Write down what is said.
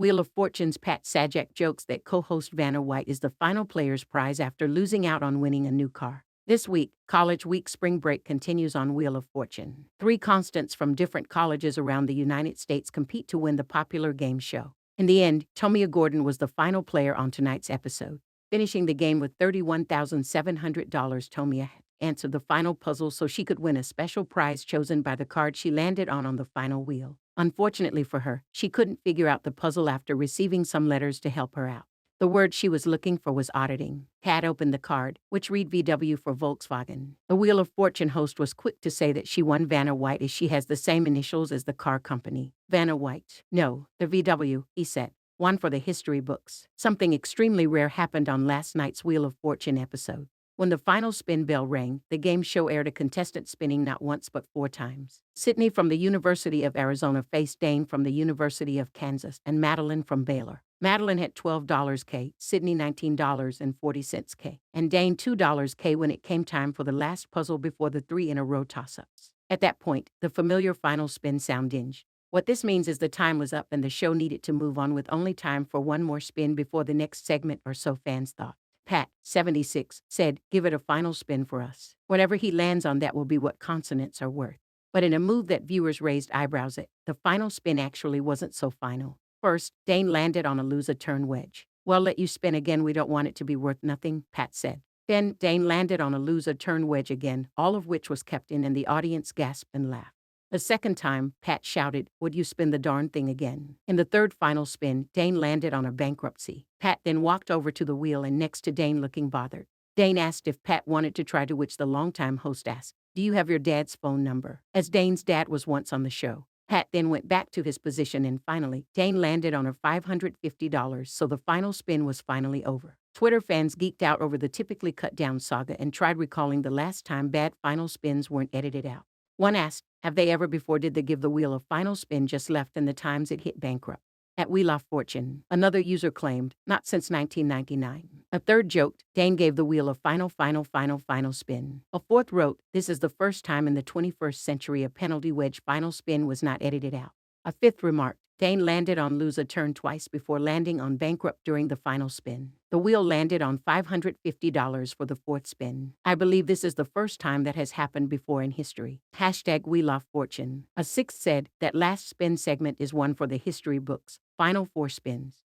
Wheel of Fortune's Pat Sajak jokes that co-host Vanna White is the final player's prize after losing out on winning a new car. This week, College Week Spring Break continues on Wheel of Fortune. 3 constants from different colleges around the United States compete to win the popular game show. In the end, Tomia Gordon was the final player on tonight's episode. Finishing the game with $31,700, Tomia answered the final puzzle so she could win a special prize chosen by the card she landed on the final wheel. Unfortunately for her, she couldn't figure out the puzzle after receiving some letters to help her out. The word she was looking for was auditing. Pat opened the card, which read VW for Volkswagen. The Wheel of Fortune host was quick to say that she won Vanna White as she has the same initials as the car company. Vanna White. No, the VW, he said. One for the history books. Something extremely rare happened on last night's Wheel of Fortune episode. When the final spin bell rang, the game show aired a contestant spinning not once but 4 times. Sydney from the University of Arizona faced Dane from the University of Kansas and Madeline from Baylor. Madeline had $12 K, Sydney $19.40 K, and Dane $2 K when it came time for the last puzzle before the 3-in-a-row toss-ups. At that point, the familiar final spin sound dinged. What this means is the time was up and the show needed to move on with only time for one more spin before the next segment, or so fans thought. Pat, 76, said, "Give it a final spin for us. Whatever he lands on, that will be what consonants are worth." But in a move that viewers raised eyebrows at, the final spin actually wasn't so final. First, Dane landed on a loser-turn wedge. "Well, let you spin again, we don't want it to be worth nothing," Pat said. Then, Dane landed on a loser-turn wedge again, all of which was kept in, and the audience gasped and laughed. The second time, Pat shouted, "Would you spin the darn thing again?" In the third final spin, Dane landed on a bankruptcy. Pat then walked over to the wheel and next to Dane looking bothered. Dane asked if Pat wanted to try, to which the longtime host asked, "Do you have your dad's phone number?" As Dane's dad was once on the show. Pat then went back to his position and finally, Dane landed on a $550, so the final spin was finally over. Twitter fans geeked out over the typically cut-down saga and tried recalling the last time bad final spins weren't edited out. One asked, have they ever before did they give the wheel a final spin just left and the times it hit bankrupt? At Wheel of Fortune, another user claimed, not since 1999. A third joked, Dane gave the wheel a final spin. A fourth wrote, this is the first time in the 21st century a penalty wedge final spin was not edited out. A fifth remarked, Dane landed on loser turn twice before landing on bankrupt during the final spin. The wheel landed on $550 for the fourth spin. I believe this is the first time that has happened before in history. #Wheel of Fortune. A sixth said, that last spin segment is one for the history books. Final 4 spins.